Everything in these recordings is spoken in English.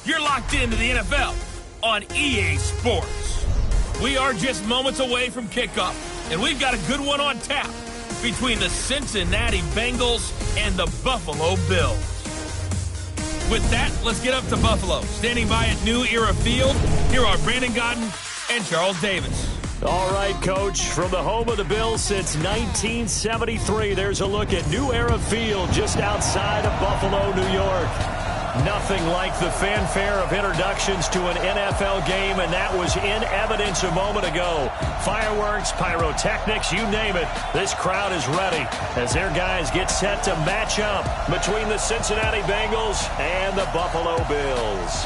You're locked into the NFL on EA Sports. We are just moments away from kickoff, and we've got a good one on tap between the Cincinnati Bengals and the Buffalo Bills. With that, let's get up to Buffalo. Standing by at New Era Field, here are Brandon Godden and Charles Davis. All right, Coach, from the home of the Bills since 1973, there's a look at New Era Field just outside of Buffalo, New York. Nothing like the fanfare of introductions to an NFL game, and that was in evidence a moment ago. Fireworks, pyrotechnics, you name it. This crowd is ready as their guys get set to match up between the Cincinnati Bengals and the Buffalo Bills.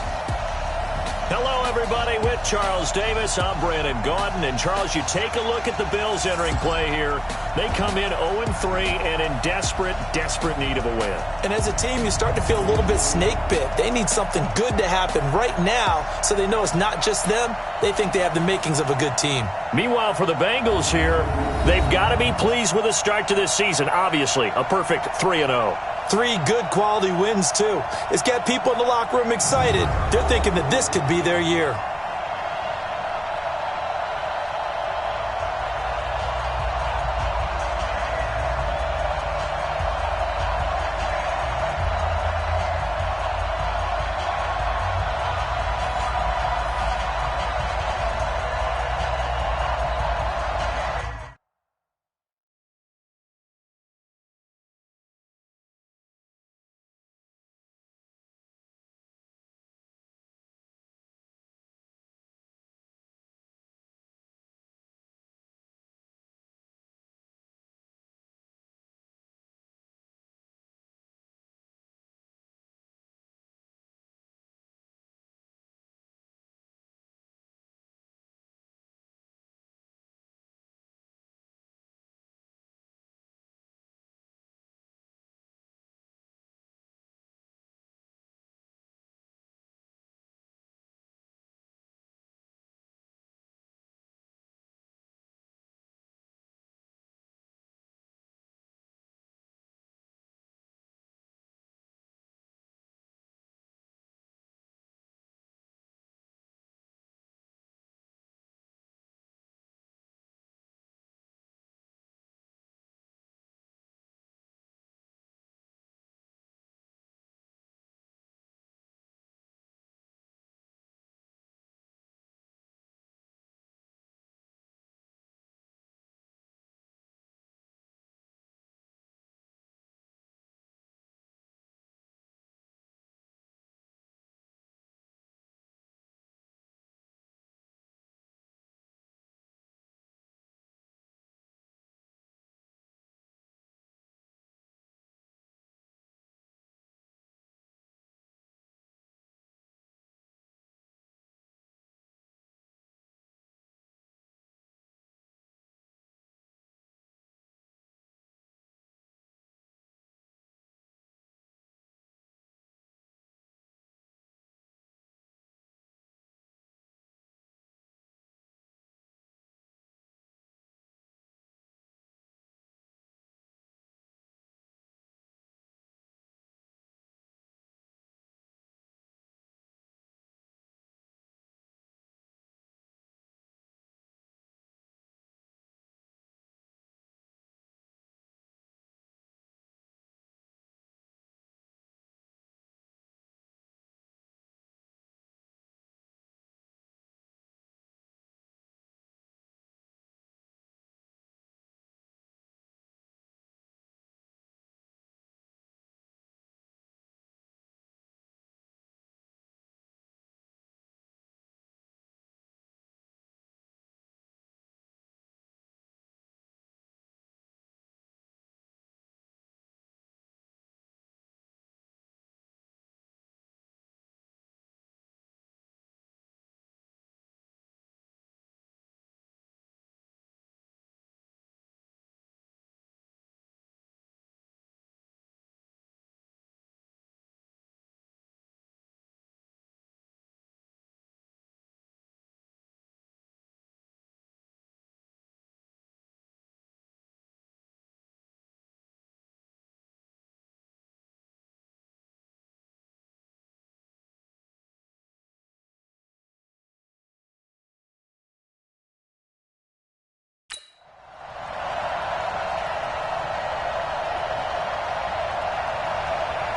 Hello, everybody. With Charles Davis, I'm Brandon Gaudin. And, Charles, you take a look at the Bills entering play here. They come in 0-3 and in desperate, desperate need of a win. And as a team, you start to feel a little bit snake bit. They need something good to happen right now so they know it's not just them. They think they have the makings of a good team. Meanwhile, for the Bengals here, they've got to be pleased with the start to this season. Obviously, a perfect 3-0. 3 good quality wins, too. It's got people in the locker room excited. They're thinking that this could be their year.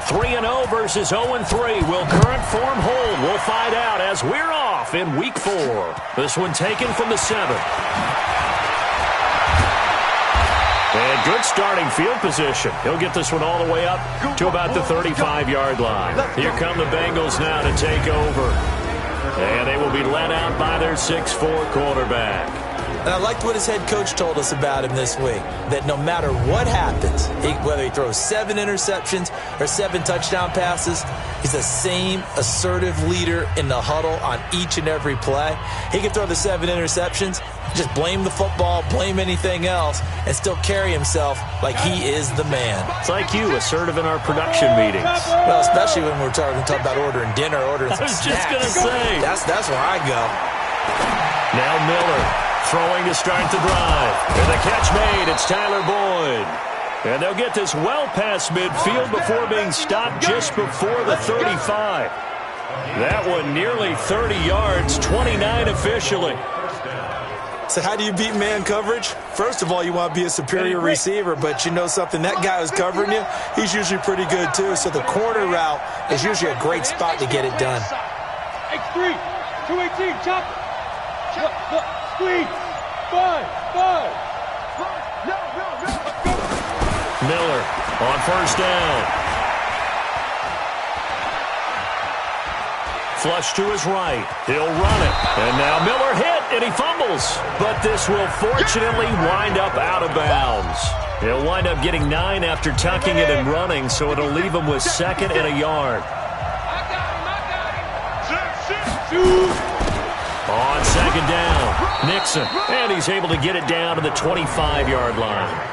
3-0 versus 0-3. Will current form hold? We'll find out as we're off in Week 4. This one taken from the 7. And good starting field position. He'll get this one all the way up to about the 35-yard line. Here come the Bengals now to take over. And they will be led out by their 6'4 quarterback. And I liked what his head coach told us about him this week, that no matter what happens, whether he throws 7 interceptions or 7 touchdown passes, he's the same assertive leader in the huddle on each and every play. He can throw the 7 interceptions, just blame the football, blame anything else, and still carry himself like he is the man. It's like you, assertive in our production meetings. Well, especially when we're talking about ordering dinner, ordering some snacks. I was just going to say. That's where I go. Now Miller throwing to start the drive. And the catch made. It's Tyler Boyd. And they'll get this well past midfield before being stopped just before the 35. That one nearly 30 yards, 29 officially. So how do you beat man coverage? First of all, you want to be a superior receiver, but you know something, that guy who's covering you, he's usually pretty good too. So the corner route is usually a great spot to get it done. X3, 218, chop. Squeeze. 5. Miller on first down. Flush to his right. He'll run it. And now Miller hit, and he fumbles. But this will fortunately wind up out of bounds. He'll wind up getting 9 after tucking it and running, so it'll leave him with 2nd and a yard. On 2nd down, Nixon. And he's able to get it down to the 25-yard line.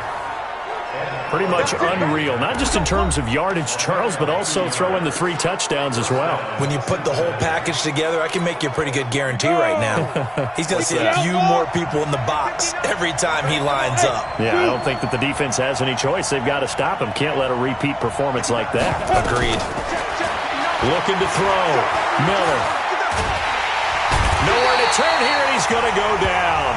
Pretty much unreal, not just in terms of yardage, Charles, but also throw in the 3 touchdowns as well. When you put the whole package together, I can make you a pretty good guarantee right now. He's going to see a few more people in the box every time he lines up. Yeah, I don't think that the defense has any choice. They've got to stop him. Can't let a repeat performance like that. Agreed. Looking to throw. Miller. Nowhere to turn here, and he's going to go down.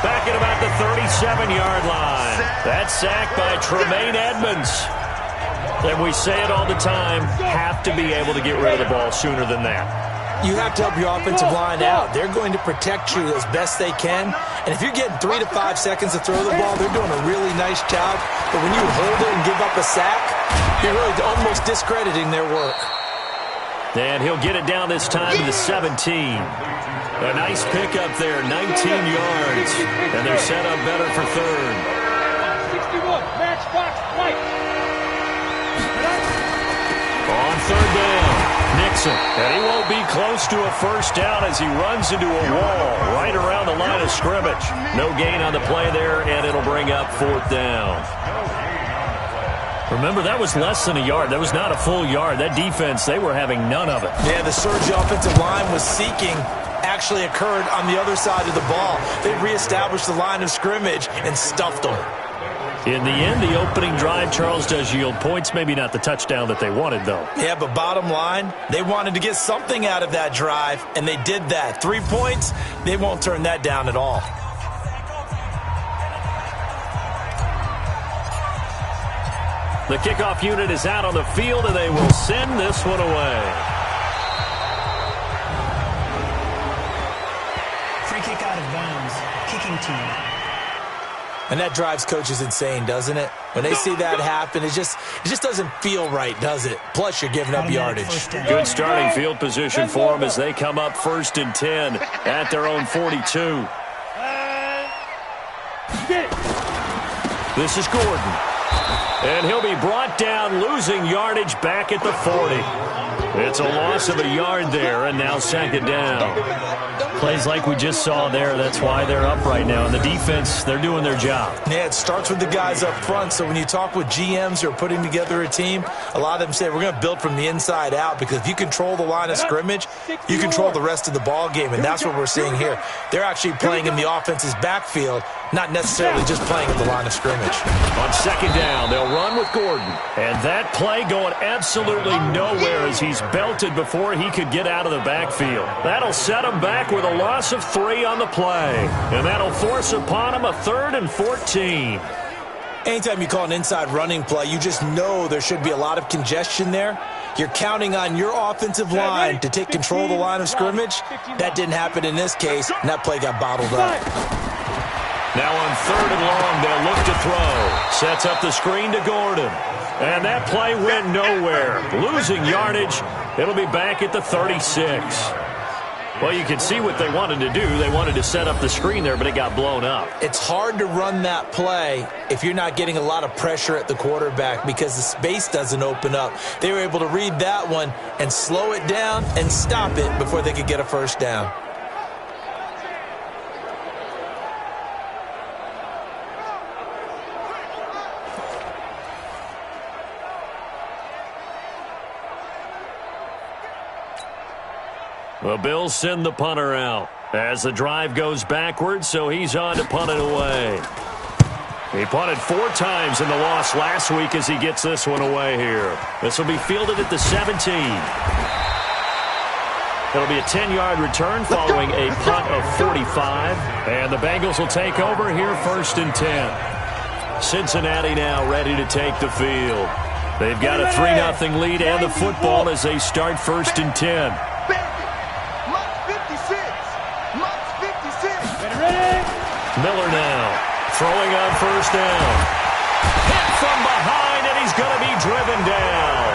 Back at about the 37-yard line. That's sacked by Tremaine Edmonds. And we say it all the time, have to be able to get rid of the ball sooner than that. You have to help your offensive line out. They're going to protect you as best they can. And if you're getting 3 to 5 seconds to throw the ball, they're doing a really nice job. But when you hold it and give up a sack, you're really almost discrediting their work. And he'll get it down this time to the 17. A nice pickup there, 19 yards. And they're set up better for 3rd. 61, matchbox, white. On 3rd down, Nixon. And he won't be close to a first down as he runs into a wall right around the line of scrimmage. No gain on the play there, and it'll bring up 4th down. Remember, that was less than a yard. That was not a full yard. That defense, they were having none of it. Yeah, the surge the offensive line was seeking actually occurred on the other side of the ball. They reestablished the line of scrimmage and stuffed them. In the end, the opening drive, Charles, does yield points. Maybe not the touchdown that they wanted, though. Yeah, but bottom line, they wanted to get something out of that drive, and they did that. 3 points, they won't turn that down at all. The kickoff unit is out on the field, and they will send this one away. Free kick out of bounds. Kicking team. And that drives coaches insane, doesn't it? When they see that happen, it just doesn't feel right, does it? Plus, you're giving up yardage. Good starting field position for them as they come up 1st and 10 at their own 42. This is Gordon. And he'll be brought down, losing yardage back at the 40. It's a loss of a yard there, and now 2nd down. Plays like we just saw there, that's why they're up right now. And the defense, they're doing their job. Yeah, it starts with the guys up front. So when you talk with GMs who are putting together a team, a lot of them say we're going to build from the inside out, because if you control the line of scrimmage, you control the rest of the ball game, and that's what we're seeing here. They're actually playing in the offense's backfield, not necessarily just playing at the line of scrimmage. On 2nd down, they'll run with Gordon. And that play going absolutely nowhere as he's belted before he could get out of the backfield. That'll set him back with a loss of 3 on the play. And that'll force upon him a 3rd and 14. Anytime you call an inside running play, you just know there should be a lot of congestion there. You're counting on your offensive line to take control of the line of scrimmage. That didn't happen in this case, and that play got bottled up. Now on 3rd and long, they'll look to throw. Sets up the screen to Gordon. And that play went nowhere. Losing yardage. It'll be back at the 36. Well, you can see what they wanted to do. They wanted to set up the screen there, but it got blown up. It's hard to run that play if you're not getting a lot of pressure at the quarterback because the space doesn't open up. They were able to read that one and slow it down and stop it before they could get a first down. The Bills send the punter out as the drive goes backwards, so he's on to punt it away. He punted 4 times in the loss last week as he gets this one away here. This will be fielded at the 17. It'll be a 10-yard return following a punt of 45. And the Bengals will take over here 1st and 10. Cincinnati now ready to take the field. They've got a 3-0 lead and the football as they start 1st and 10. Miller now throwing on 1st down. Hit from behind, and he's going to be driven down.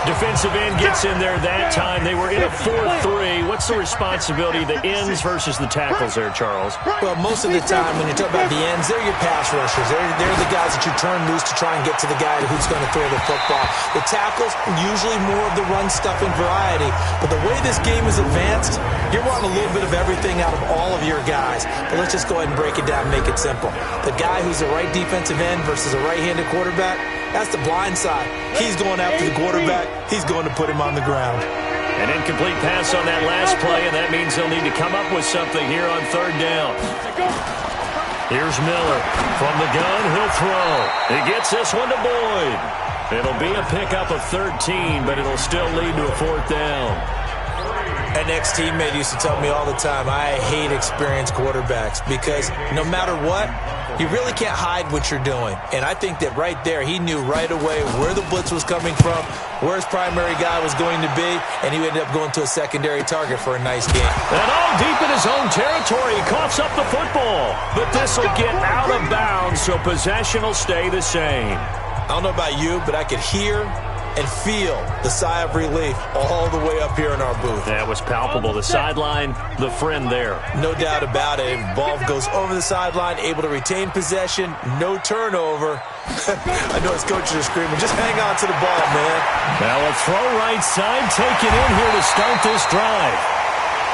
Defensive end gets in there that time. They were in a 4-3. What's the responsibility of the ends versus the tackles there, Charles? Well, most of the time when you talk about the ends, they're your pass rushers. They're the guys that you turn loose to try and get to the guy who's going to throw the football. The tackles, usually more of the run-stuffing variety. But the way this game is advanced, you're wanting a little bit of everything out of all of your guys. But let's just go ahead and break it down and make it simple. The guy who's the right defensive end versus a right-handed quarterback, that's the blind side. He's going after the quarterback. He's going to put him on the ground. An incomplete pass on that last play, and that means they'll need to come up with something here on 3rd down. Here's Miller. From the gun, he'll throw. He gets this one to Boyd. It'll be a pickup of 13, but it'll still lead to a 4th down. An ex-teammate used to tell me all the time, I hate experienced quarterbacks because no matter what, you really can't hide what you're doing. And I think that right there, he knew right away where the blitz was coming from, where his primary guy was going to be, and he ended up going to a secondary target for a nice game. And all deep in his own territory, he coughs up the football. But this will get out of bounds, so possession will stay the same. I don't know about you, but I could hear and feel the sigh of relief all the way up here in our booth. That was palpable. The sideline, the friend there. No doubt about it. Ball goes over the sideline, able to retain possession, no turnover. I know his coaches are screaming, just hang on to the ball, man. Now a throw right side taken in here to start this drive.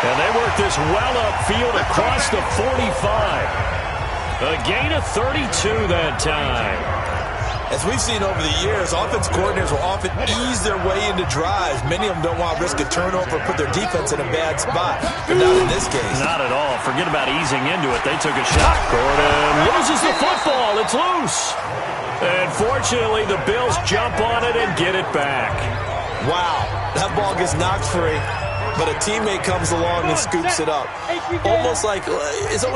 And they work this well upfield across the 45. A gain of 32 that time. As we've seen over the years, offense coordinators will often ease their way into drives. Many of them don't want to risk a turnover or put their defense in a bad spot. But not in this case. Not at all. Forget about easing into it. They took a shot. Gordon loses the football. It's loose. And fortunately, the Bills jump on it and get it back. Wow. That ball gets knocked free. But a teammate comes along and scoops it up. It's almost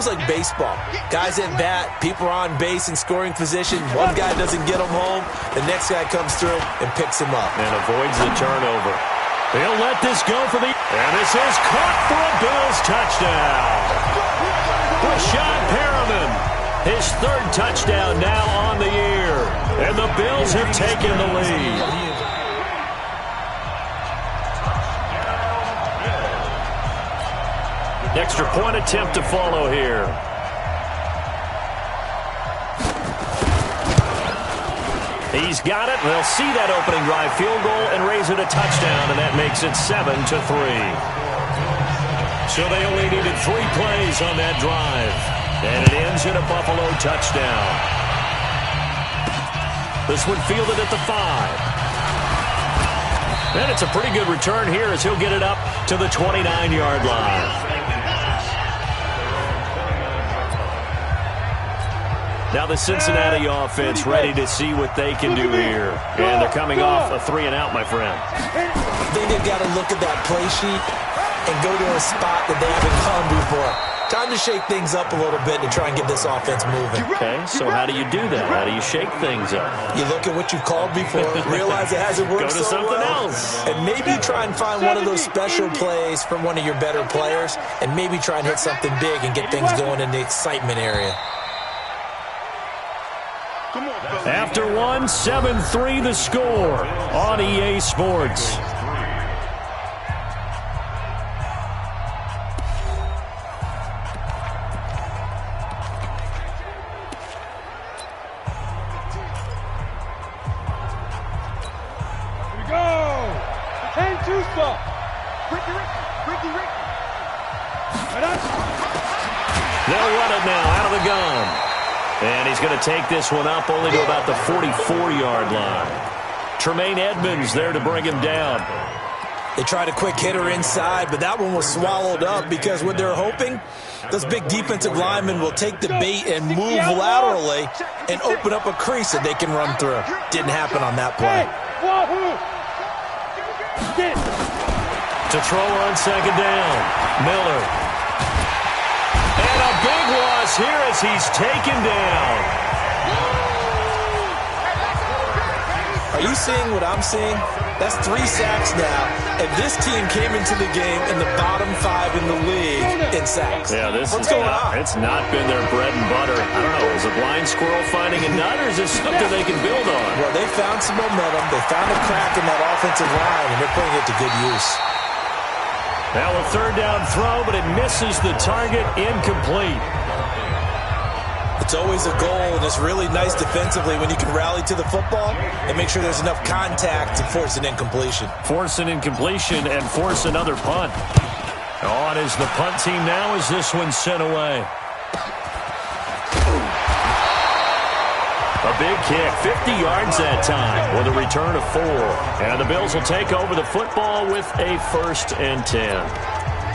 like baseball. Guys at bat, people are on base in scoring position. One guy doesn't get him home. The next guy comes through and picks him up. And avoids the turnover. They'll let this go for the... And this is caught for a Bills touchdown. Rashad Perriman, his 3rd touchdown now on the year. And the Bills have taken the lead. Extra point attempt to follow here. He's got it. They'll see that opening drive field goal and raise it a touchdown, and that makes it 7-3. So they only needed 3 plays on that drive, and it ends in a Buffalo touchdown. This one fielded at the 5. And it's a pretty good return here as he'll get it up to the 29-yard line. Now the Cincinnati offense ready to see what they can do here. And they're coming off a 3-and-out, my friend. I think they've got to look at that play sheet and go to a spot that they haven't gone before. Time to shake things up a little bit to try and get this offense moving. Okay, so how do you do that? How do you shake things up? You look at what you've called before, realize it hasn't worked Go to so something well, else. and maybe try and find one of those special plays from one of your better players, and maybe try and hit something big and get things going in the excitement area. After 1, 7-3 the score on EA Sports. They'll run it now out of the gun. And he's going to take this one up only to about the 44-yard line. Tremaine Edmonds there to bring him down. They tried a quick hitter inside, but that one was swallowed up because what they're hoping, those big defensive linemen will take the bait and move laterally and open up a crease that they can run through. Didn't happen on that play. To throw on second down, Miller. And a big loss here as he's taken down. Are you seeing what I'm seeing? That's 3 sacks now, and this team came into the game in the bottom 5 in the league in sacks. Yeah, What's going on? It's not been their bread and butter. I don't know, is a blind squirrel finding a nut, or is this something they can build on? Well, they found some momentum. They found a crack in that offensive line, and they're putting it to good use. Now a third down throw, but it misses the target, incomplete. It's always a goal, and it's really nice defensively when you can rally to the football and make sure there's enough contact to force an incompletion. Force an incompletion and force another punt. On is the punt team now as this one's sent away. A big kick, 50 yards that time with a return of 4. And the Bills will take over the football with a 1st and 10.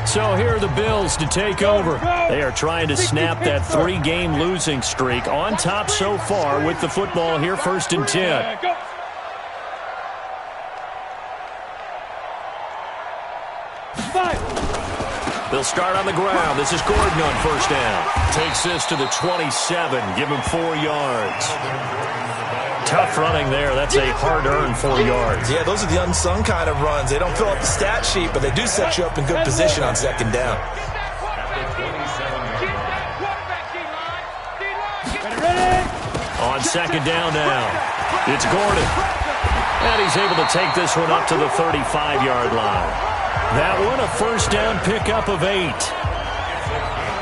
So here are the Bills to take over. They are trying to snap that 3-game losing streak. On top so far with the football here, 1st and 10. They'll start on the ground. This is Gordon on 1st down. Takes this to the 27. Give him 4 yards. Tough running there. That's a hard-earned 4 yards. Yeah, those are the unsung kind of runs. They don't fill up the stat sheet, but they do set you up in good position on 2nd down. On 2nd down now, it's Gordon. And he's able to take this one up to the 35-yard line. That one, a 1st down pickup of 8.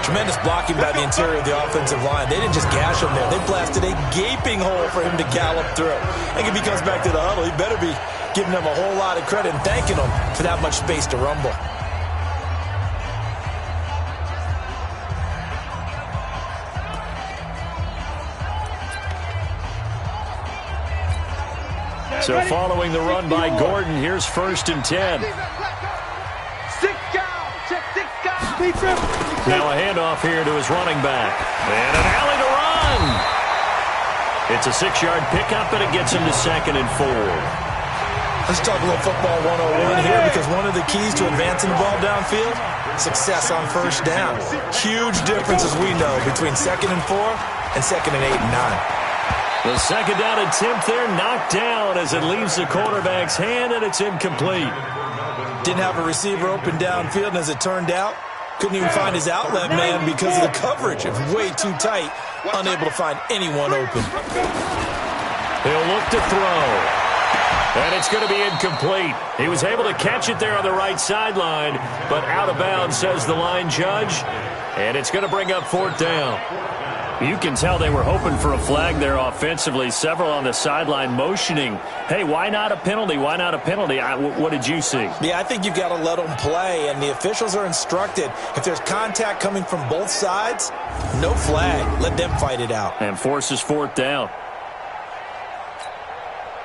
Tremendous blocking by the interior of the offensive line. They didn't just gash him there. They blasted a gaping hole for him to gallop through. I think if he comes back to the huddle, he better be giving them a whole lot of credit and thanking them for that much space to rumble. So following the run by Gordon, here's 1st and 10. Now a handoff here to his running back. And an alley to run. It's a 6-yard pickup, and it gets him to 2nd and 4. Let's talk a little football 101 here, because one of the keys to advancing the ball downfield, success on 1st down. Huge difference, as we know, between 2nd and 4 and 2nd and 8 and 9. The 2nd down attempt there knocked down as it leaves the quarterback's hand, and it's incomplete. Didn't have a receiver open downfield, and as it turned out, couldn't even find his outlet man because of the coverage. It was way too tight, unable to find anyone open. He'll look to throw. And it's going to be incomplete. He was able to catch it there on the right sideline, but out of bounds, says the line judge. And it's going to bring up 4th down. You can tell they were hoping for a flag there offensively. Several on the sideline motioning, hey, why not a penalty? Why not a penalty? What did you see? Yeah, I think you've got to let them play, and the officials are instructed. If there's contact coming from both sides, no flag. Let them fight it out. And forces 4th down.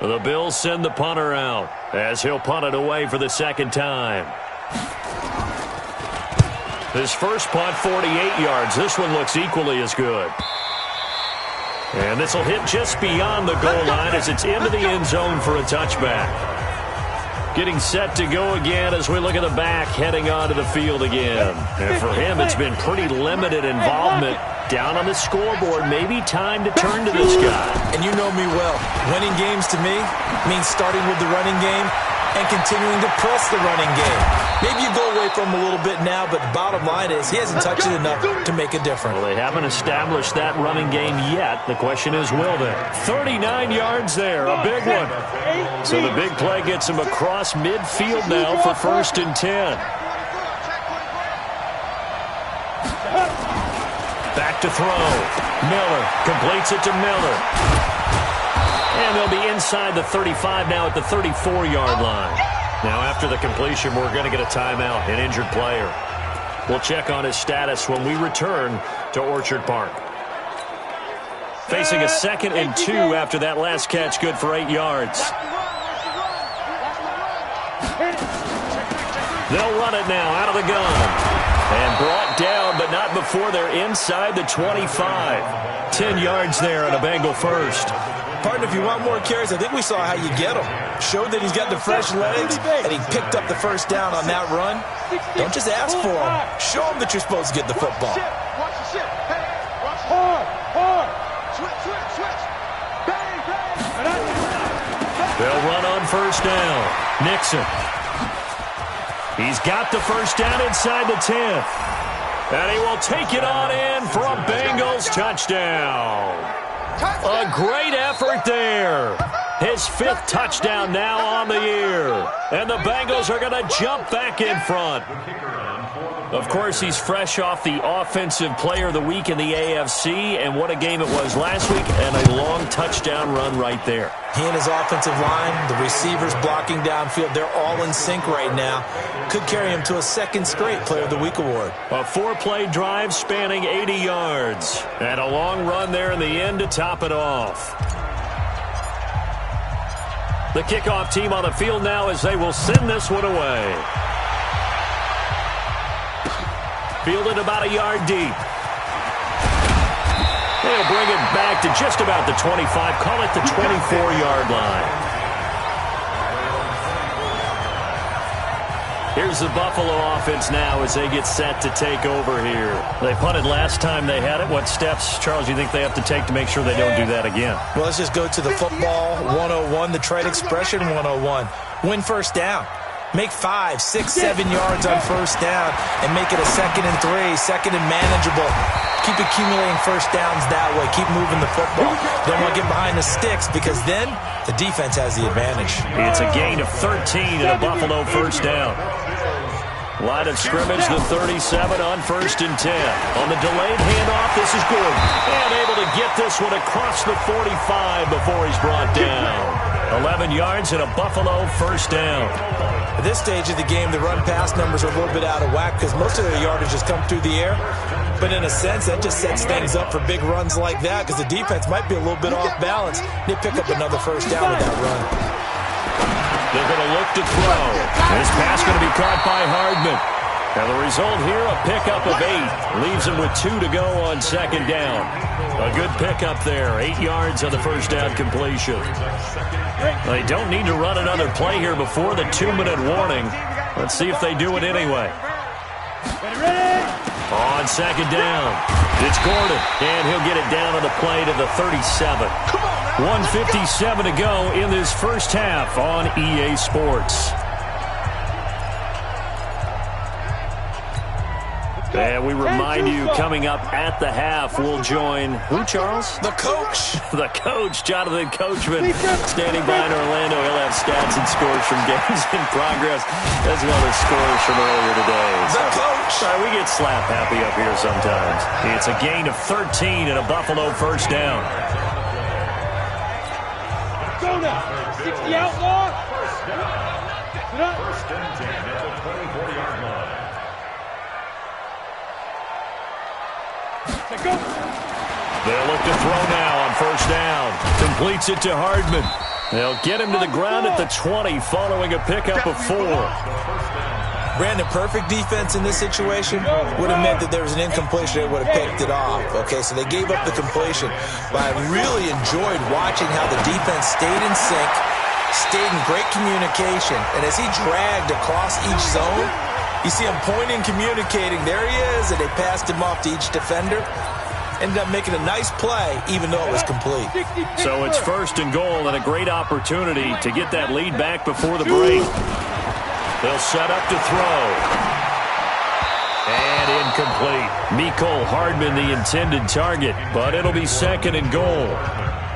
The Bills send the punter out as he'll punt it away for the 2nd time. His first punt, 48 yards. This one looks equally as good. And this will hit just beyond the goal line as it's into the end zone for a touchback. Getting set to go again as we look at the back heading onto the field again. And for him, it's been pretty limited involvement. Down on the scoreboard, maybe time to turn to this guy. And you know me well. Winning games to me means starting with the running game and continuing to press the running game. Maybe you go away from him a little bit now, but the bottom line is he hasn't touched it enough to make a difference. Well, they haven't established that running game yet. The question is, will they? 39 yards there, a big one. So the big play gets him across midfield now for 1st and 10. Back to throw. Miller completes it to Miller. And they'll be inside the 35 now at the 34-yard line. Now after the completion, we're going to get a timeout, an injured player. We'll check on his status when we return to Orchard Park. Facing a 2nd and 2 after that last catch, good for 8 yards. They'll run it now out of the gun. And brought down, but not before they're inside the 25. 10 yards there on a Bengal first. Partner, if you want more carries, I think we saw how you get him. Showed that he's got the fresh legs, and he picked up the first down on that run. Don't just ask for him. Show him that you're supposed to get the football. Watch the shit. Hey, watch hard. Switch. Bang. They'll run on first down. Nixon. He's got the first down inside the 10th. And he will take it on in for a Bengals touchdown. A great effort there. His 5th touchdown now on the year. And the Bengals are going to jump back in front. Of course, he's fresh off the Offensive Player of the Week in the AFC, and what a game it was last week, and a long touchdown run right there. He and his offensive line, the receivers blocking downfield, they're all in sync right now. Could carry him to a 2nd straight Player of the Week award. A 4-play drive spanning 80 yards, and a long run there in the end to top it off. The kickoff team on the field now as they will send this one away. Fielded about a yard deep. They'll bring it back to just about the 25. Call it the 24-yard line. Here's the Buffalo offense now as they get set to take over here. They punted last time they had it. What steps, Charles, do you think they have to take to make sure they don't do that again? Well, let's just go to the football 101, the trade expression 101. Win first down. Make 5, 6, 7 yards on first down and make it a 2nd and 3, 2nd and manageable. Keep accumulating first downs that way. Keep moving the football. Don't want to get behind the sticks because then the defense has the advantage. It's a gain of 13 and a Buffalo first down. Line of scrimmage, the 37 on 1st and 10. On the delayed handoff, this is good. And able to get this one across the 45 before he's brought down. 11 yards and a Buffalo first down. At this stage of the game, the run-pass numbers are a little bit out of whack because most of their yardage has come through the air. But in a sense, that just sets things up for big runs like that because the defense might be a little bit off balance. They pick up another first down with that run. They're going to look to throw. This pass going to be caught by Hardman. And the result here, a pickup of 8. Leaves him with 2 to go on 2nd down. A good pickup there. 8 yards on the first down completion. They don't need to run another play here before the 2-minute warning. Let's see if they do it anyway. On 2nd down, it's Gordon, and he'll get it down on the play to the 37. 1:57 to go in this first half on EA Sports. And we remind you, coming up at the half, we'll join who, Charles? The coach. The coach, Jonathan Coachman, standing by in Orlando. He'll have stats and scores from games in progress, as well as scores from earlier today. The coach. Sorry, we get slap happy up here sometimes. It's a gain of 13 and a Buffalo first down. Go now. 60 outlaw. First and 10 at the 24-yard line. Go. They'll look to throw now on first down. Completes it to Hardman. They'll get him to the ground at the 20 following a pickup of 4. Brandon, perfect defense in this situation would have meant that there was an incompletion. They would have picked it off. Okay, so they gave up the completion. But I really enjoyed watching how the defense stayed in sync, stayed in great communication. And as he dragged across each zone, you see him pointing, communicating. There he is, and they passed him off to each defender. Ended up making a nice play, even though it was complete. So it's 1st and goal and a great opportunity to get that lead back before the break. They'll set up to throw. And incomplete. Mecole Hardman, the intended target, but it'll be 2nd and goal.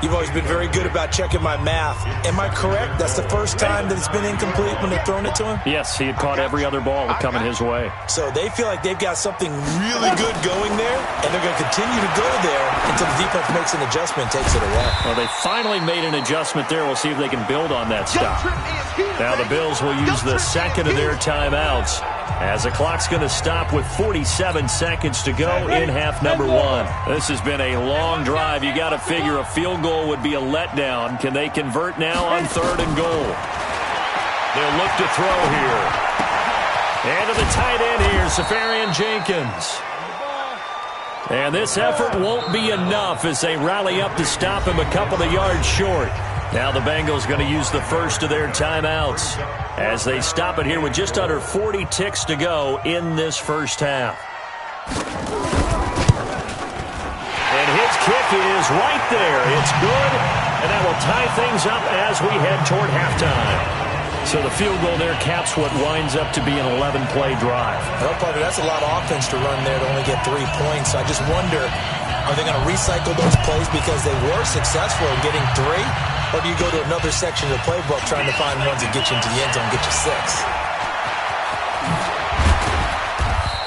You've always been very good about checking my math. Am I correct? That's the first time that it's been incomplete when they've thrown it to him? Yes, he had caught every other ball coming his way. So they feel like they've got something really good going there, and they're going to continue to go there until the defense makes an adjustment and takes it away. Well, they finally made an adjustment there. We'll see if they can build on that stop. Now the Bills will use the 2nd of their timeouts as the clock's going to stop with 47 seconds to go in half number 1. This has been a long drive. You got to figure a field goal would be a letdown. Can they convert now on 3rd and goal? They'll look to throw here. And to the tight end here, Safarian Jenkins. And this effort won't be enough as they rally up to stop him a couple of yards short. Now the Bengals going to use the 1st of their timeouts as they stop it here with just under 40 ticks to go in this first half. And his kick is right there. It's good, and that will tie things up as we head toward halftime. So the field goal there caps what winds up to be an 11-play drive. Well, partner, that's a lot of offense to run there to only get 3 points. I just wonder, are they going to recycle those plays because they were successful in getting 3? Or do you go to another section of the playbook trying to find ones that get you into the end zone and get you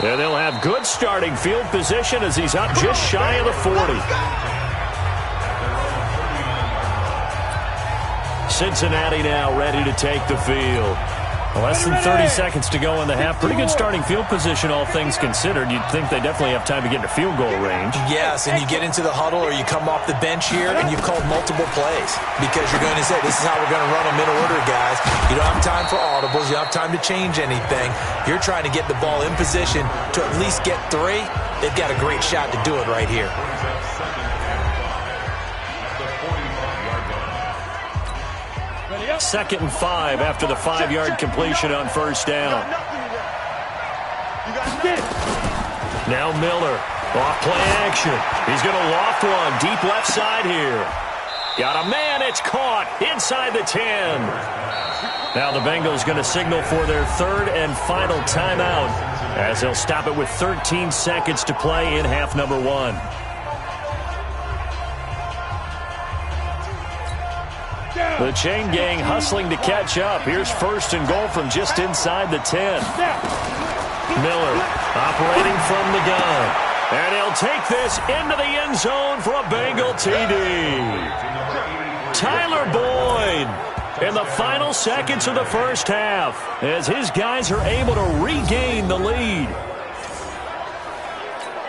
6? And they'll have good starting field position as he's up just shy of the 40. Cincinnati now ready to take the field. Less than 30 seconds to go in the half. Pretty good starting field position, all things considered. You'd think they definitely have time to get into field goal range. Yes, and you get into the huddle or you come off the bench here and you've called multiple plays because you're going to say, this is how we're going to run them in order, guys. You don't have time for audibles. You don't have time to change anything. You're trying to get the ball in position to at least get 3. They've got a great shot to do it right here. Second and 5 after the 5-yard completion on first down. Now Miller, off play action. He's going to loft one deep left side here. Got a man, it's caught inside the 10. Now the Bengals going to signal for their 3rd and final timeout as they'll stop it with 13 seconds to play in half number 1. The chain gang hustling to catch up. Here's 1st and goal from just inside the 10. Miller operating from the gun. And he'll take this into the end zone for a Bengal TD. Tyler Boyd in the final seconds of the first half as his guys are able to regain the lead.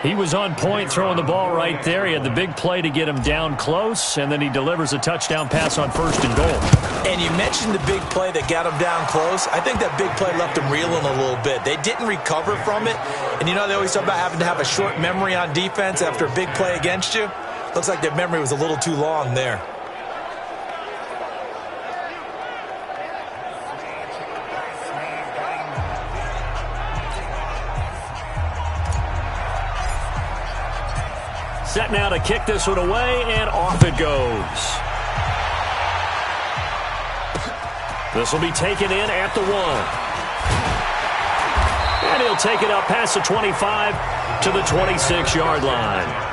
He was on point throwing the ball right there. He had the big play to get him down close, and then he delivers a touchdown pass on 1st and goal. And you mentioned the big play that got him down close. I think that big play left him reeling a little bit. They didn't recover from it. And you know, they always talk about having to have a short memory on defense after a big play against you. Looks like their memory was a little too long there. Set now to kick this one away, and off it goes. This will be taken in at the 1. And he'll take it up past the 25 to the 26-yard line.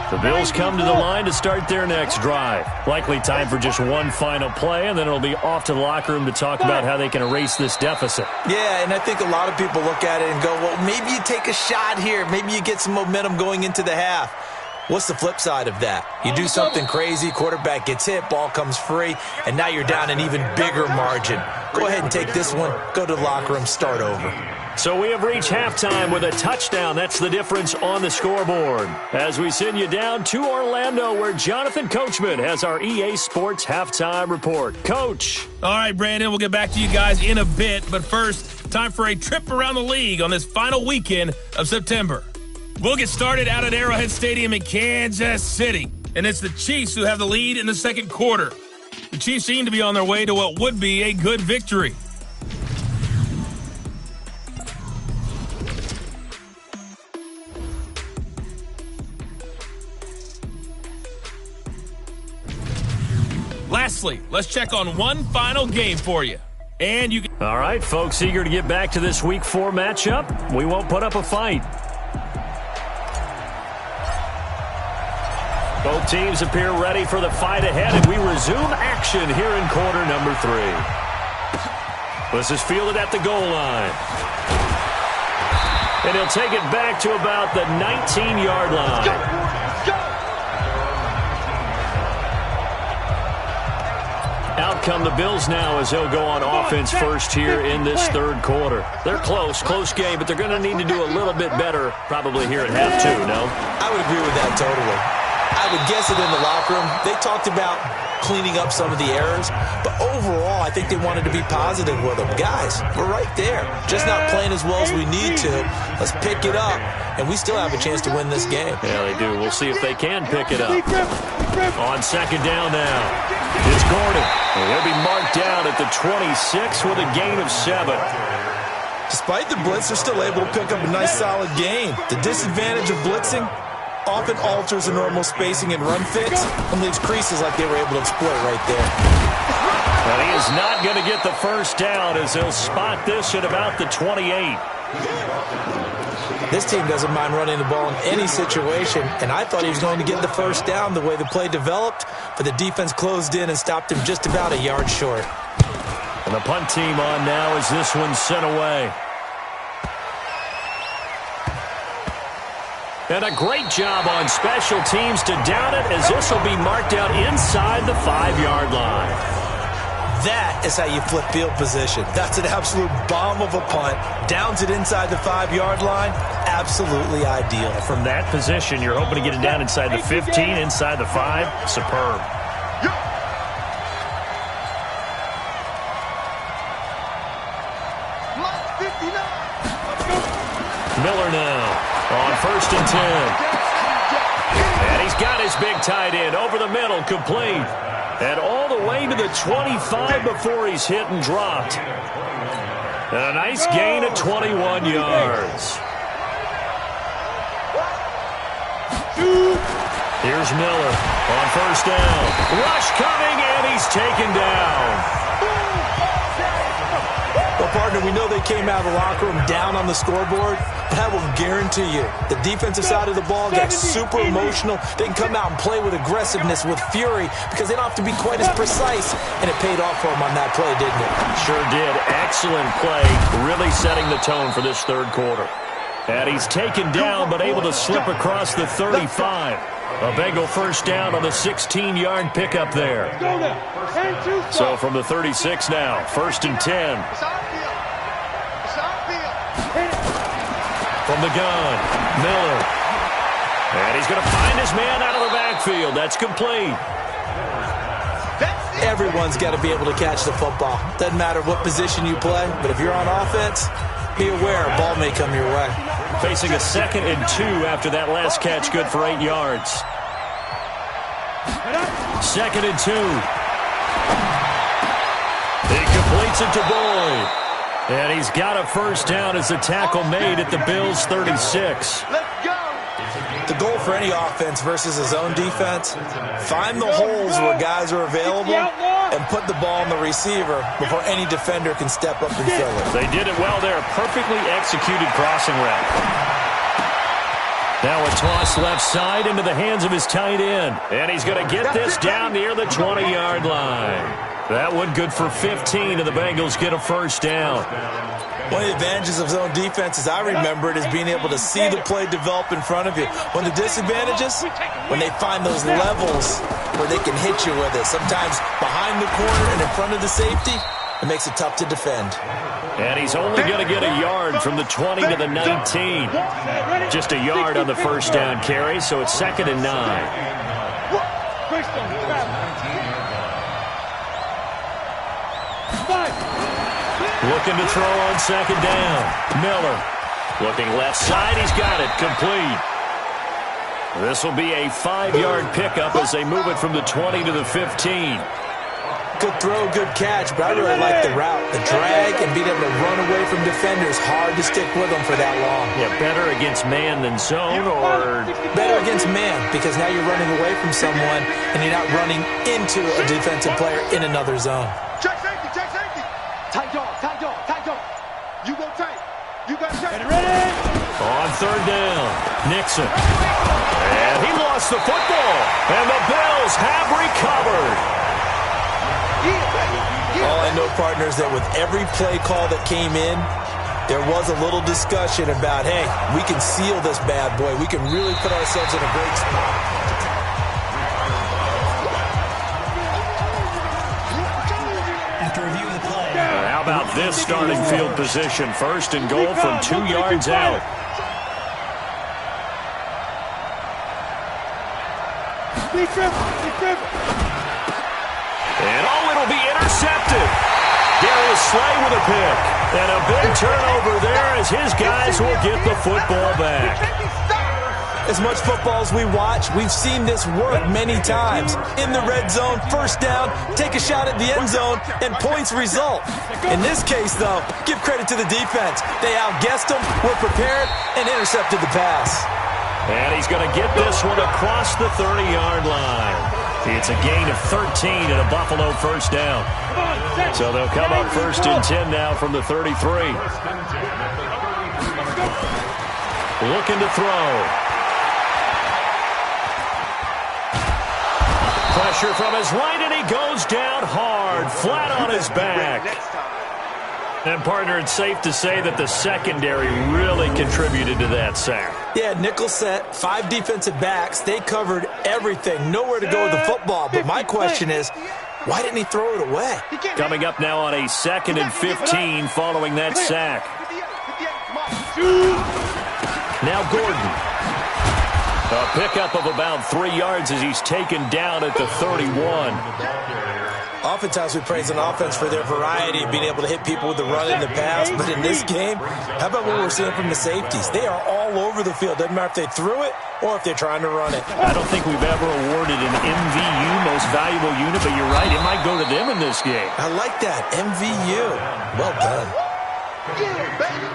The Bills come to the line to start their next drive. Likely time for just one final play, and then it'll be off to the locker room to talk about how they can erase this deficit. Yeah, and I think a lot of people look at it and go, well, maybe you take a shot here. Maybe you get some momentum going into the half. What's the flip side of that? You do something crazy, quarterback gets hit, ball comes free, and now you're down an even bigger margin. Go ahead and take this one, go to the locker room, start over. So we have reached halftime with a touchdown. That's the difference on the scoreboard. As we send you down to Orlando, where Jonathan Coachman has our EA Sports halftime report. Coach. All right, Brandon, we'll get back to you guys in a bit. But first, time for a trip around the league on this final weekend of September. We'll get started out at Arrowhead Stadium in Kansas City. and it's the Chiefs who have the lead in the second quarter. The Chiefs seem to be on their way to what would be a good victory. Lastly, let's check on one final game for you. And you can... All right, folks, eager to get back to this Week 4 matchup. We won't put up a fight. Both teams appear ready for the fight ahead, and we resume action here in quarter number 3. This is fielded at the goal line. And he'll take it back to about the 19-yard line. Let's go! Out come the Bills now as they'll go on offense first here in this third quarter. They're close game, but they're going to need to do a little bit better probably here at half 2, no? I would agree with that totally. I would guess it in the locker room. They talked about cleaning up some of the errors, but overall, I think they wanted to be positive with them. Guys, we're right there. Just not playing as well as we need to. Let's pick it up, and we still have a chance to win this game. Yeah, they do. We'll see if they can pick it up. On second down now, it's Gordon. And he'll be marked down at the 26 with a gain of 7. Despite the blitz, they're still able to pick up a nice, solid gain. The disadvantage of blitzing often alters the normal spacing and run fits and leaves creases like they were able to exploit right there. Well, he is not going to get the first down as they'll spot this at about the 28. This team doesn't mind running the ball in any situation, and I thought he was going to get the first down the way the play developed, but the defense closed in and stopped him just about a yard short. And the punt team on now as this one's sent away. And a great job on special teams to down it as this will be marked out inside the 5-yard line. That is how you flip field position. That's an absolute bomb of a punt. Downs it inside the 5-yard line. Absolutely ideal. From that position, you're hoping to get it down inside the 15, inside the 5. Superb. Miller now on first and 10. And he's got his big tight end over the middle, complete. And all the way to the 25 before he's hit and dropped. And a nice gain of 21 yards. Here's Miller on first down. Rush coming, and he's taken down. Well, partner, we know they came out of the locker room down on the scoreboard, but I will guarantee you the defensive side of the ball got super emotional. They can come out and play with aggressiveness, with fury, because they don't have to be quite as precise, and it paid off for them on that play, didn't it? Sure did. Excellent play, really setting the tone for this third quarter. And he's taken down, but able to slip across the 35. A Bengal first down on the 16-yard pickup there. So from the 36 now, first and 10. From the gun, Miller. And he's going to find his man out of the backfield. That's complete. Everyone's got to be able to catch the football. Doesn't matter what position you play, but if you're on offense, be aware a ball may come your way. Facing a 2nd and 2 after that last catch, good for 8 yards. 2nd and 2. He completes it to Boyd. And he's got a first down as the tackle made at the Bills' 36. The goal for any offense versus a zone defense, find the holes where guys are available and put the ball on the receiver before any defender can step up and fill it. They did it well there. Perfectly executed crossing route. Now a toss left side into the hands of his tight end. And he's going to get this down near the 20-yard line. That one good for 15, and the Bengals get a first down. One of the advantages of zone defense, as I remember it, is being able to see the play develop in front of you. One of the disadvantages, when they find those levels where they can hit you with it, sometimes behind the corner and in front of the safety, it makes it tough to defend. And he's only going to get a yard from the 20 to the 19. Just a yard on the first down carry, so it's 2nd and 9. Looking to throw on second down. Miller looking left side. He's got it. Complete. This will be a 5-yard pickup as they move it from the 20 to the 15. Good throw, good catch, but I really like the route. The drag and being able to run away from defenders, hard to stick with them for that long. Yeah, better against man than zone, or? Better against man, because now you're running away from someone and you're not running into a defensive player in another zone. Check safety, check safety. Tight dog, tight dog, tight dog. You go tight. You got tight. Ready? On third down, Nixon. And he lost the football, and the Bills have recovered. All I know, partners, that with every play call that came in, there was a little discussion about, hey, we can seal this bad boy. We can really put ourselves in a great spot. After review of the play. How about this starting field position? First and goal from 2 yards out. And it'll be intercepted. Darius Slay with a pick. And a big turnover there as his guys will get the football back. As much football as we watch, we've seen this work many times. In the red zone, first down, take a shot at the end zone, and points result. In this case, though, give credit to the defense. They outguessed them, were prepared, and intercepted the pass. And he's going to get this one across the 30-yard line. It's a gain of 13 and a Buffalo first down. So they'll come up first and 10 now from the 33. Looking to throw. Pressure from his right, and he goes down hard, flat on his back. And, partner, it's safe to say that the secondary really contributed to that sack. Yeah, nickel set, 5 defensive backs. They covered everything. Nowhere to go with the football. But my question is, why didn't he throw it away? Coming up now on a 2nd and 15 following that sack. Now Gordon. A pickup of about 3 yards as he's taken down at the 31. Oftentimes we praise an offense for their variety of being able to hit people with the run and the pass. But in this game, how about what we're seeing from the safeties? They are all over the field. Doesn't matter if they threw it or if they're trying to run it. I don't think we've ever awarded an MVU, most valuable unit, but you're right, it might go to them in this game. I like that, MVU. Well done. Yeah, baby.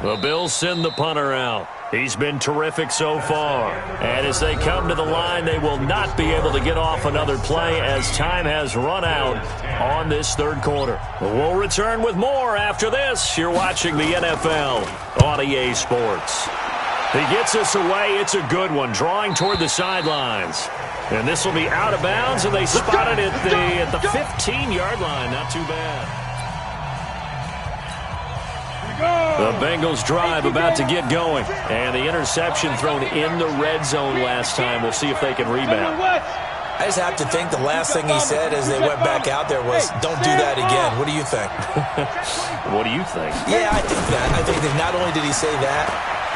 The Bills send the punter out. He's been terrific so far. And as they come to the line, they will not be able to get off another play as time has run out on this third quarter. We'll return with more after this. You're watching the NFL on EA Sports. He gets us away. It's a good one, drawing toward the sidelines. And this will be out of bounds, and they spot it at the 15-yard line. Not too bad. The Bengals drive about to get going. And the interception thrown in the red zone last time. We'll see if they can rebound. I just have to think the last thing he said as they went back out there was, don't do that again. What do you think? What do you think? Yeah, I think that. I think that not only did he say that,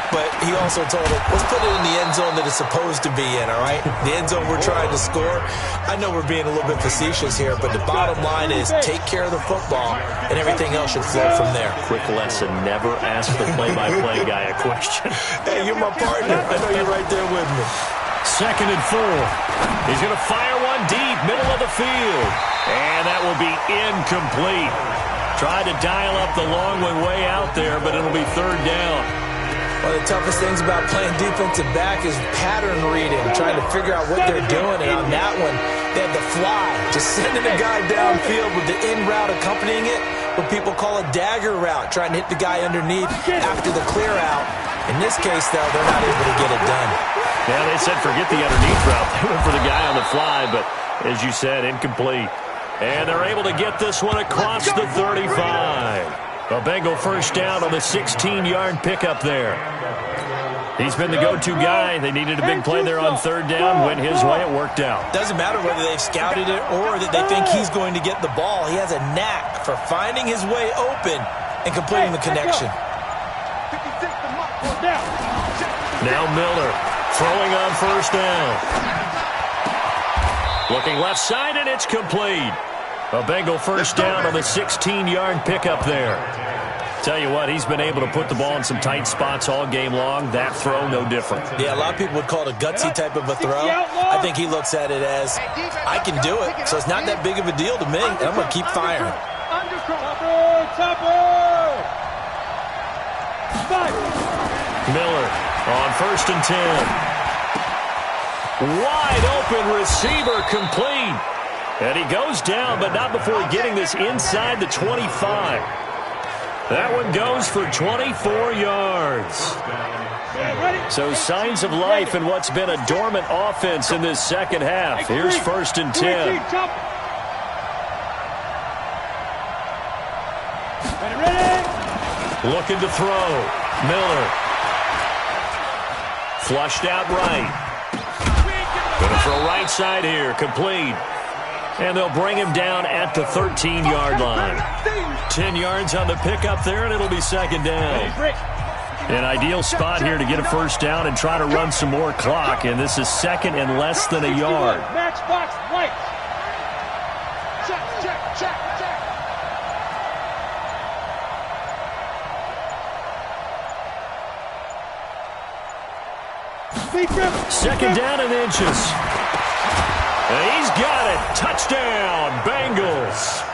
but he also told him, let's put it in the end zone that it's supposed to be in, all right? The end zone we're trying to score. I know we're being a little bit facetious here, but the bottom line is take care of the football, and everything else should flow from there. Quick lesson, never ask the play-by-play guy a question. Hey, you're my partner. I know you're right there with me. 2nd and 4. He's going to fire one deep, middle of the field. And that will be incomplete. Tried to dial up the long one way out there, but it'll be third down. One of the toughest things about playing defensive back is pattern reading, trying to figure out what they're doing. And on that one, they had the fly, just sending a guy downfield with the in route accompanying it, what people call a dagger route, trying to hit the guy underneath after the clear out. In this case, though, they're not able to get it done. Yeah, they said forget the underneath route. They went for the guy on the fly, but as you said, incomplete. And they're able to get this one across the 35. A Bengal first down on the 16-yard pickup there. He's been the go-to guy. They needed a big play there on third down. Went his way. It worked out. Doesn't matter whether they've scouted it or that they think he's going to get the ball. He has a knack for finding his way open and completing the connection. Now Miller throwing on first down. Looking left side, and it's complete. A Bengal first down on the 16-yard pickup there. Tell you what, he's been able to put the ball in some tight spots all game long. That throw, no different. Yeah, a lot of people would call it a gutsy type of a throw. I think he looks at it as, I can do it, so it's not that big of a deal to me, and I'm going to keep firing. Miller on 1st and 10. Wide open receiver complete. And he goes down, but not before getting this inside the 25. That one goes for 24 yards. So signs of life in what's been a dormant offense in this second half. Here's 1st and 10. Looking to throw. Miller. Flushed out right. Going to throw right side here. Complete. And they'll bring him down at the 13-yard line. 10 yards on the pickup there, and it'll be 2nd down. An ideal spot here to get a first down and try to run some more clock, and this is 2nd and less than a yard. Matchbox lights. Check. 2nd down and inches. And he's got it. Touchdown, Bengals.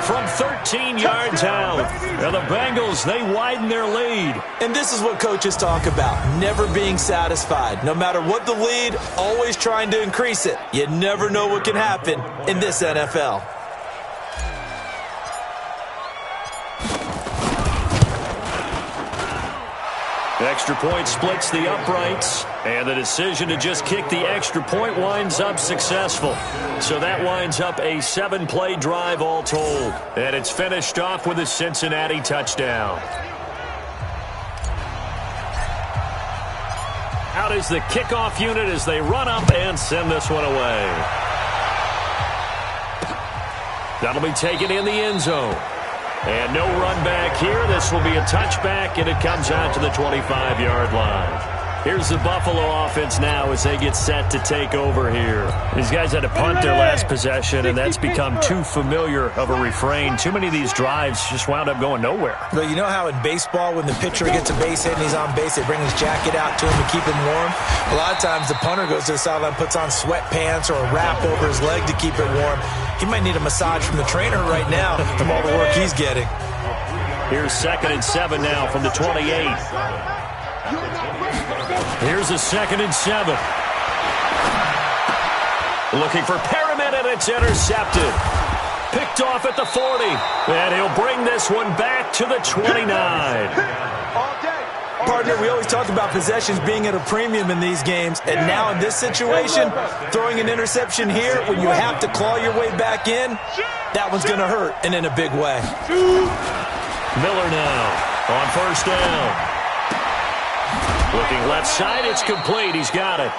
From 13 yards out. And the Bengals, they widen their lead. And this is what coaches talk about, never being satisfied. No matter what the lead, always trying to increase it. You never know what can happen in this NFL. Extra point splits the uprights, and the decision to just kick the extra point winds up successful. So that winds up a 7-play drive all told. And it's finished off with a Cincinnati touchdown. Out is the kickoff unit as they run up and send this one away. That'll be taken in the end zone. And no run back here. This will be a touchback, and it comes out to the 25-yard line. Here's the Buffalo offense now as they get set to take over here. These guys had to punt their last possession, and that's become too familiar of a refrain. Too many of these drives just wound up going nowhere. Well, you know how in baseball when the pitcher gets a base hit and he's on base, they bring his jacket out to him to keep him warm? A lot of times the punter goes to the sideline, puts on sweatpants or a wrap over his leg to keep it warm. He might need a massage from the trainer right now from all the work he's getting. Here's 2nd and 7 now from the 28. Here's a 2nd and 7. Looking for Perriman, and it's intercepted. Picked off at the 40. And he'll bring this one back to the 29. Partner, we always talk about possessions being at a premium in these games, and now in this situation, throwing an interception here when you have to claw your way back in, that one's going to hurt, and in a big way. Miller now on 1st down. Looking left side, it's complete. He's got it.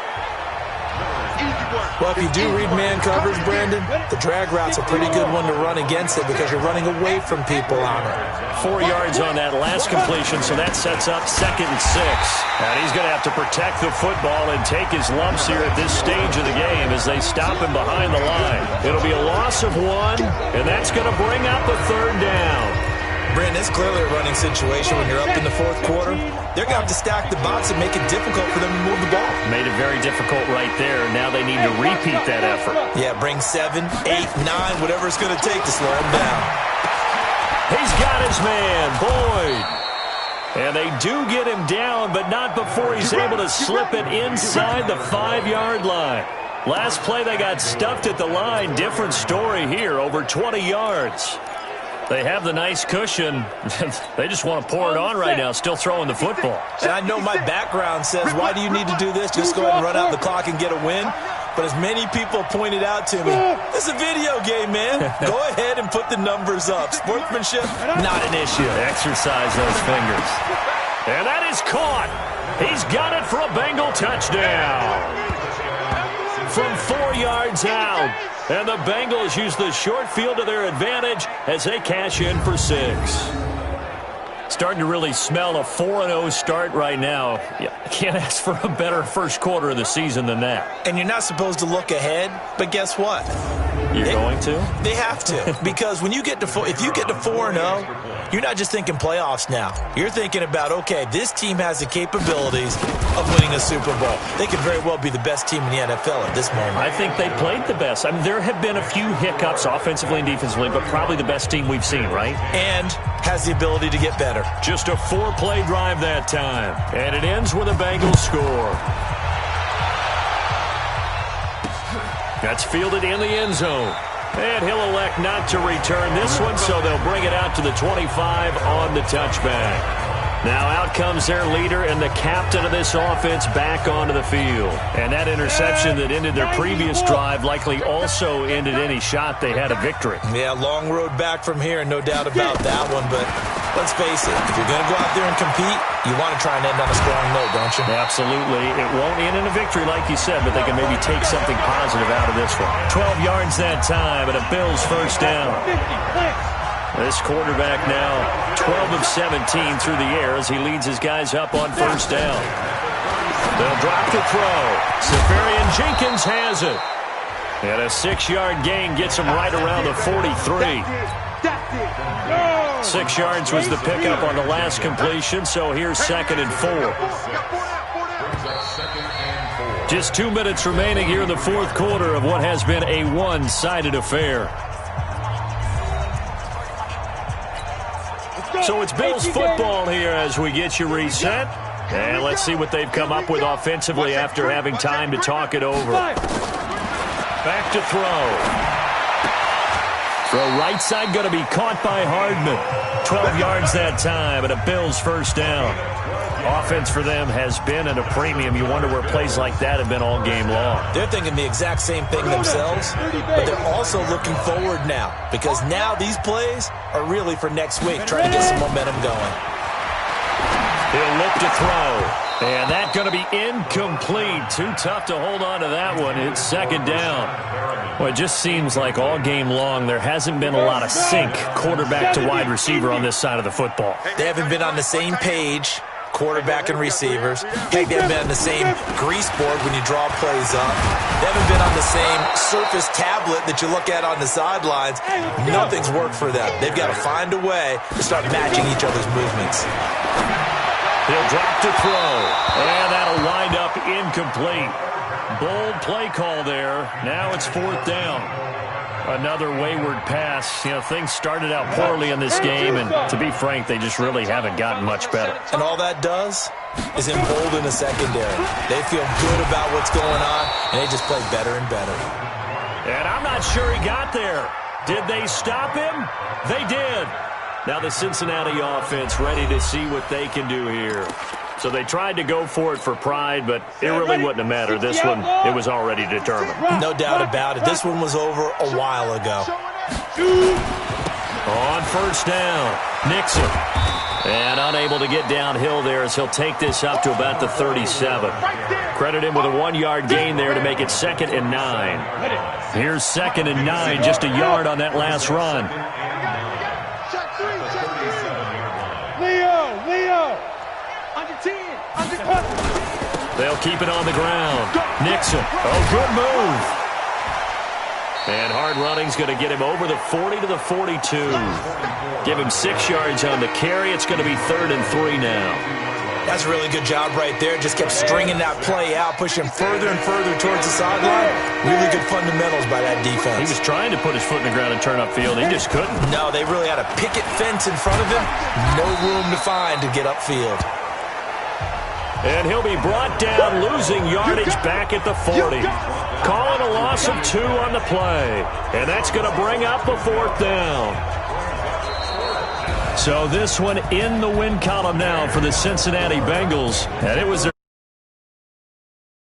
Well, if you do read man coverage, Brandon, the drag route's a pretty good one to run against it because you're running away from people on it. 4 yards on that last completion, so that sets up 2nd and 6. And he's going to have to protect the football and take his lumps here at this stage of the game as they stop him behind the line. It'll be a loss of 1, and that's going to bring up a 3rd down. Brandon, it's clearly a running situation when you're up in the 4th quarter. They're going to have to stack the box and make it difficult for them to move the ball. Made it very difficult right there. Now they need to repeat that effort. Yeah, bring 7, 8, 9, whatever it's going to take to slow him down. He's got his man, Boyd. And they do get him down, but not before he's able to slip it inside the 5-yard line. Last play, they got stuffed at the line. Different story here, over 20 yards. They have the nice cushion. They just want to pour it on right now, still throwing the football. And I know my background says, why do you need to do this? Just go ahead and run out the clock and get a win. But as many people pointed out to me, this is a video game, man. Go ahead and put the numbers up. Sportsmanship, not an issue. Exercise those fingers. And that is caught. He's got it for a Bengal touchdown. From 4 yards out. And the Bengals use the short field to their advantage as they cash in for 6. starting to really smell a 4-0 start right now. You can't ask for a better first quarter of the season than that. And you're not supposed to look ahead, but guess what? You're going to? They have to, because when you get to if you get to 4-0, you're not just thinking playoffs now. You're thinking about, okay, this team has the capabilities of winning a Super Bowl. They could very well be the best team in the NFL at this moment. I think they played the best. I mean, there have been a few hiccups offensively and defensively, but probably the best team we've seen, right? And has the ability to get better. Just a 4-play drive that time. And it ends with a Bengals score. That's fielded in the end zone. And he'll elect not to return this one, so they'll bring it out to the 25 on the touchback. Now out comes their leader and the captain of this offense back onto the field. And that interception that ended their previous drive likely also ended any shot they had a victory. Yeah, long road back from here, no doubt about that one. But let's face it, if you're going to go out there and compete, you want to try and end on a strong note, don't you? Absolutely. It won't end in a victory like you said, but they can maybe take something positive out of this one. 12 yards that time and a Bills first down. This quarterback now 12 of 17 through the air as he leads his guys up on first down. They'll drop the throw. Safarian Jenkins has it. And a 6-yard gain gets him right around the 43. 6 yards was the pickup on the last completion, so here's 2nd and 4. Just 2 minutes remaining here in the fourth quarter of what has been a one-sided affair. So it's Bills football here as we get you reset. And let's see what they've come up with offensively after having time to talk it over. Back to throw. Throw right side going to be caught by Hardman. 12 yards that time and a Bills first down. Offense for them has been at a premium. You wonder where plays like that have been all game long. They're thinking the exact same thing themselves, but they're also looking forward now because now these plays are really for next week, trying to get some momentum going. He'll look to throw, and that's going to be incomplete. Too tough to hold on to that one. It's 2nd down. Well, it just seems like all game long there hasn't been a lot of sync quarterback to wide receiver on this side of the football. They haven't been on the same page, quarterback and receivers. Heck, they haven't been on the same grease board when you draw plays up. They haven't been on the same Surface tablet that you look at on the sidelines. Nothing's worked for them. They've got to find a way to start matching each other's movements. He'll drop to throw, and that'll wind up incomplete. Bold play call there. Now it's 4th down. Another wayward pass. You know, things started out poorly in this game, and to be frank, they just really haven't gotten much better. And all that does is embolden the secondary. They feel good about what's going on, and they just play better and better. And I'm not sure he got there. Did they stop him? They did. Now the Cincinnati offense ready to see what they can do here. So they tried to go for it for pride, but it really wouldn't have mattered. This one, it was already determined. No doubt about it. This one was over a while ago. On first down, Nixon. And unable to get downhill there as he'll take this up to about the 37. Credit him with a 1-yard gain there to make it 2nd and 9. Here's 2nd and 9, just a yard on that last run. Leo. They'll keep it on the ground. Nixon. Oh, good move. And hard running's going to get him over the 40 to the 42. Give him 6 yards on the carry. It's going to be 3rd and 3 now. That's a really good job right there. Just kept stringing that play out, pushing further and further towards the sideline. Really good fundamentals by that defense. He was trying to put his foot in the ground and turn upfield. He just couldn't. No, they really had a picket fence in front of him. No room to find to get upfield. And he'll be brought down, losing yardage back at the 40. Calling a loss of 2 on the play. And that's going to bring up a 4th down. So this one in the win column now for the Cincinnati Bengals. And it was